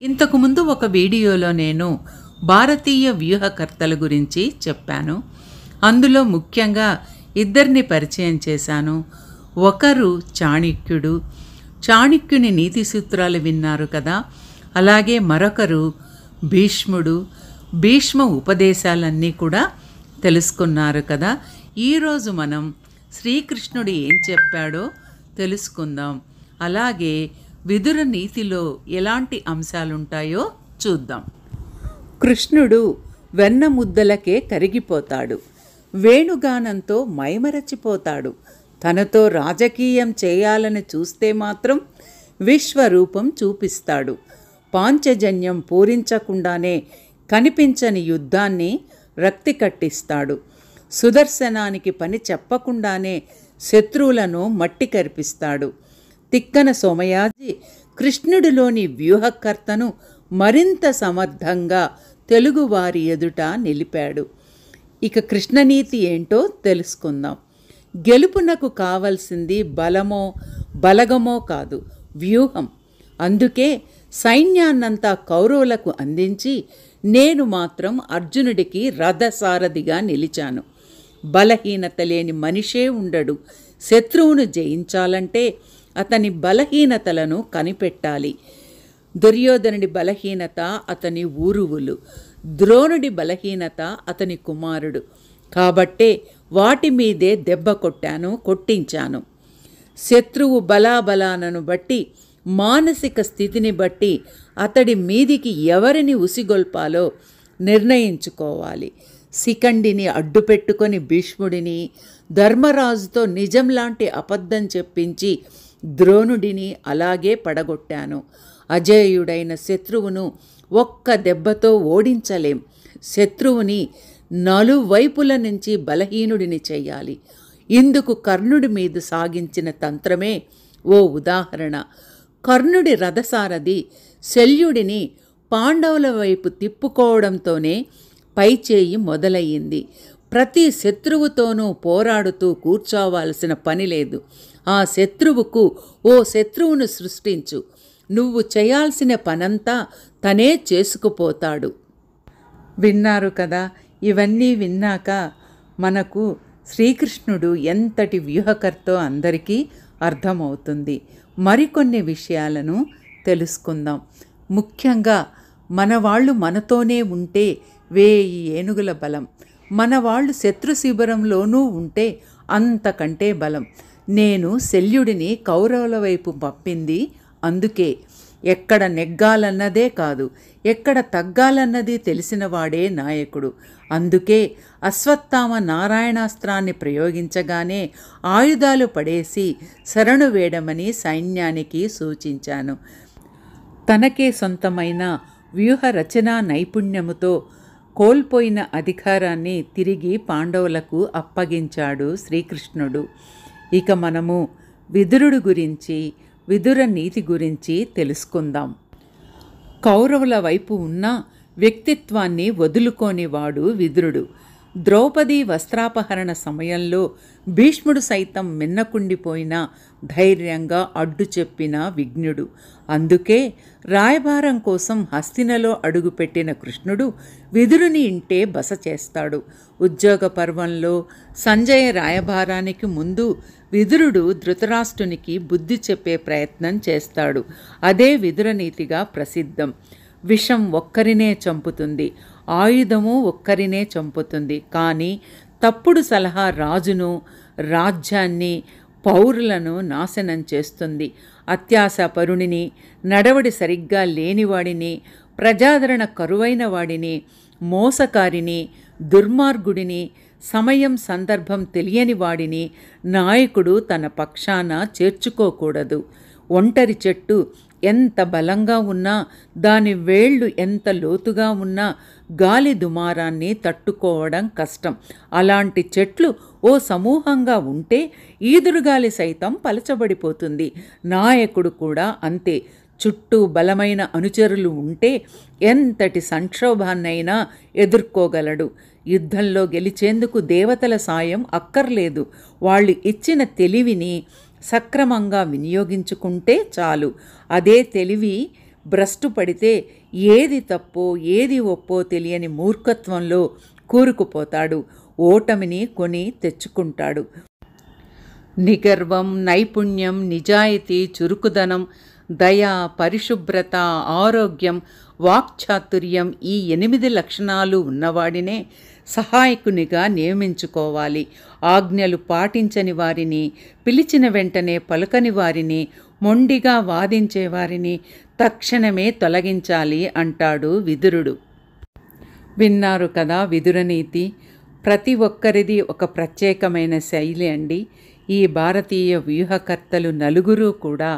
ఇంతకుముందు ఒక వీడియోలో నేను భారతీయ వ్యూహకర్తల గురించి చెప్పాను. అందులో ముఖ్యంగా ఇద్దరిని పరిచయం చేశాను. ఒకరు చాణక్యుడు. చాణక్యుని నీతి సూత్రాలు విన్నారు కదా. అలాగే మరొకరు భీష్ముడు. భీష్మ ఉపదేశాలన్నీ కూడా తెలుసుకున్నారు కదా. ఈరోజు మనం శ్రీకృష్ణుడు ఏం చెప్పాడో తెలుసుకుందాం. అలాగే విదుర నీతిలో ఎలాంటి అంశాలుంటాయో చూద్దాం. కృష్ణుడు వెన్న ముద్దలకే కరిగిపోతాడు. వేణుగానంతో మైమరచిపోతాడు. తనతో రాజకీయం చేయాలని చూస్తే మాత్రం విశ్వరూపం చూపిస్తాడు. పాంచజన్యం పూరించకుండానే కనిపించని యుద్ధాన్ని రక్తి కట్టిస్తాడు. సుదర్శనానికి పని చెప్పకుండానే శత్రువులను మట్టి కరిపిస్తాడు. తిక్కన సోమయాజి కృష్ణుడిలోని వ్యూహకర్తను మరింత సమర్థంగా తెలుగువారి ఎదుట నిలిపాడు. ఇక కృష్ణనీతి ఏంటో తెలుసుకుందాం. గెలుపునకు కావలసింది బలమో బలగమో కాదు, వ్యూహం. అందుకే సైన్యాన్నంతా కౌరవులకు అందించి నేను మాత్రం అర్జునుడికి రథసారథిగా నిలిచాను. బలహీనత లేని మనిషే ఉండడు. శత్రువును జయించాలంటే అతని బలహీనతలను కనిపెట్టాలి. దుర్యోధనుడి బలహీనత అతని ఊరువులు, ద్రోణుడి బలహీనత అతని కుమారుడు. కాబట్టే వాటి మీదే దెబ్బ కొట్టించాను. శత్రువు బలాబలాలను బట్టి, మానసిక స్థితిని బట్టి అతడి మీదికి ఎవరిని ఉసిగొల్పాలో నిర్ణయించుకోవాలి. శిఖండిని అడ్డుపెట్టుకొని భీష్ముడిని, ధర్మరాజుతో నిజం లాంటి అబద్ధం చెప్పించి ద్రోణుడిని అలాగే పడగొట్టాను. అజేయుడైన శత్రువును ఒక్క దెబ్బతో ఓడించలేం. శత్రువుని నలువైపుల నుంచి బలహీనుడిని చెయ్యాలి. ఇందుకు కర్ణుడి మీద సాగించిన తంత్రమే ఓ ఉదాహరణ. కర్ణుడి రథసారథి శల్యుడిని పాండవుల వైపు తిప్పుకోవడంతోనే పైచేయి మొదలయ్యింది. ప్రతి శత్రువుతోనూ పోరాడుతూ కూర్చోవాల్సిన పని లేదు. ఆ శత్రువుకు ఓ శత్రువును సృష్టించు. నువ్వు చేయాల్సిన పనంతా తనే చేసుకుపోతాడు. విన్నారు కదా. ఇవన్నీ విన్నాక మనకు శ్రీకృష్ణుడు ఎంతటి వ్యూహకర్తో అందరికీ అర్థమవుతుంది. మరికొన్ని విషయాలను తెలుసుకుందాం. ముఖ్యంగా మన వాళ్ళు మనతోనే ఉంటే 1000 ఏనుగుల బలం. మన వాళ్ళు శత్రు శిబిరంలోనూ ఉంటే అంతకంటే బలం. నేను శల్యుడిని కౌరవుల వైపు పంపింది అందుకే. ఎక్కడ నెగ్గాలన్నదే కాదు, ఎక్కడ తగ్గాలన్నది తెలిసినవాడే నాయకుడు. అందుకే అశ్వత్థామ నారాయణాస్త్రాన్ని ప్రయోగించగానే ఆయుధాలు పడేసి శరణు వేడమని సైన్యానికి సూచించాను. తనకే సొంతమైన వ్యూహ రచనా నైపుణ్యముతో కోల్పోయిన అధికారాన్ని తిరిగి పాండవులకు అప్పగించాడు శ్రీకృష్ణుడు. ఇక మనము విదురుడు గురించి, విదుర నీతి గురించి తెలుసుకుందాం. కౌరవుల వైపు ఉన్న వ్యక్తిత్వాన్ని వదులుకోనివాడు విదురుడు. ద్రౌపది వస్త్రాపహరణ సమయంలో భీష్ముడు సైతం మిన్నకుండిపోయినా ధైర్యంగా అడ్డు చెప్పిన విఘ్నుడు. అందుకే రాయబారం కోసం హస్తినలో అడుగుపెట్టిన కృష్ణుడు విదురుని ఇంటే బస చేస్తాడు. ఉద్యోగ పర్వంలో సంజయ రాయబారానికి ముందు విదురుడు ధృతరాష్ట్రునికి బుద్ధి చెప్పే ప్రయత్నం చేస్తాడు. అదే విదురనీతిగా ప్రసిద్ధం. విషం ఒక్కరినే చంపుతుంది, ఆయుధము ఒక్కరినే చంపుతుంది. కానీ తప్పుడు సలహా రాజును, రాజ్యాన్ని, పౌరులను నాశనం చేస్తుంది. అత్యాశపరునిని, నడవడి సరిగ్గా లేనివాడిని, ప్రజాదరణ కరువైన వాడిని, మోసకారిని, దుర్మార్గుడిని, సమయం సందర్భం తెలియని వాడిని నాయకుడు తన పక్షాన చేర్చుకోకూడదు. ఒంటరి చెట్టు ఎంత బలంగా ఉన్నా, దాని వేళ్ళు ఎంత లోతుగా ఉన్నా గాలి దుమారాన్ని తట్టుకోవడం కష్టం. అలాంటి చెట్లు ఓ సమూహంగా ఉంటే ఈదురుగాలి సైతం పలచబడిపోతుంది. నాయకుడు కూడా అంతే. చుట్టూ బలమైన అనుచరులు ఉంటే ఎంతటి సంక్షోభాన్నైనా ఎదుర్కోగలడు. యుద్ధంలో గెలిచేందుకు దేవతల సాయం అక్కర్లేదు. వాళ్ళు ఇచ్చిన తెలివిని సక్రమంగా వినియోగించుకుంటే చాలు. అదే తెలివి భ్రష్టు పడితే ఏది తప్పో ఏది ఒప్పో తెలియని మూర్ఖత్వంలో కూరుకుపోతాడు. ఓటమిని కొని తెచ్చుకుంటాడు. నిగర్వం, నైపుణ్యం, నిజాయితీ, చురుకుదనం, దయ, పరిశుభ్రత, ఆరోగ్యం, వాక్చాతుర్యం ఈ 8 లక్షణాలు ఉన్నవాడినే సహాయకునిగా నియమించుకోవాలి. ఆజ్ఞలు పాటించని వారిని, పిలిచిన వెంటనే పలుకని వారిని, మొండిగా వాదించేవారిని తక్షణమే తొలగించాలి అంటాడు విదురుడు. విన్నారు కదా విదురనీతి. ప్రతి ఒక్కరిది ఒక ప్రత్యేకమైన శైలి అండి. ఈ భారతీయ వ్యూహకర్తలు నలుగురు కూడా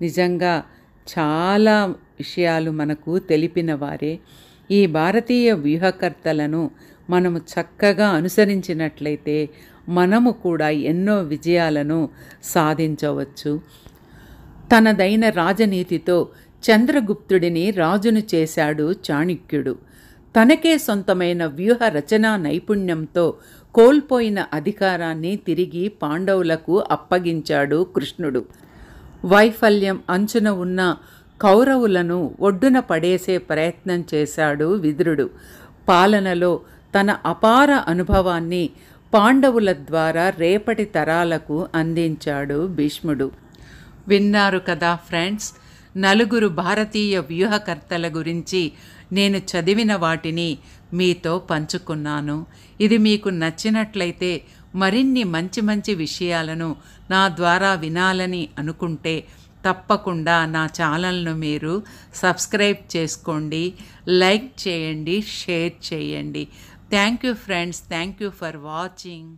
నిజంగా చాలా విషయాలు మనకు తెలిపిన వారే. ఈ భారతీయ వ్యూహకర్తలను మనము చక్కగా అనుసరించినట్లయితే మనము కూడా ఎన్నో విజయాలను సాధించవచ్చు. తనదైన రాజనీతితో చంద్రగుప్తుడిని రాజును చేశాడు చాణక్యుడు. తనకే సొంతమైన వ్యూహ రచనా నైపుణ్యంతో కోల్పోయిన అధికారాన్ని తిరిగి పాండవులకు అప్పగించాడు కృష్ణుడు. వైఫల్యం అంచున ఉన్న కౌరవులను ఒడ్డున పడేసే ప్రయత్నం చేశాడు విదురుడు. పాలనలో తన అపార అనుభవాన్ని పాండవుల ద్వారా రేపటి తరాలకు అందించాడు భీష్ముడు. విన్నారు కదా ఫ్రెండ్స్, నలుగురు భారతీయ వ్యూహకర్తల గురించి నేను చదివిన వాటిని మీతో పంచుకున్నాను. ఇది మీకు నచ్చినట్లయితే మరిన్ని మంచి మంచి విషయాలను నా ద్వారా వినాలని అనుకుంటే తప్పకుండా నా ఛానల్ను మీరు సబ్స్క్రైబ్ చేసుకోండి, లైక్ చేయండి, షేర్ చేయండి. Thank you friends. Thank you for watching.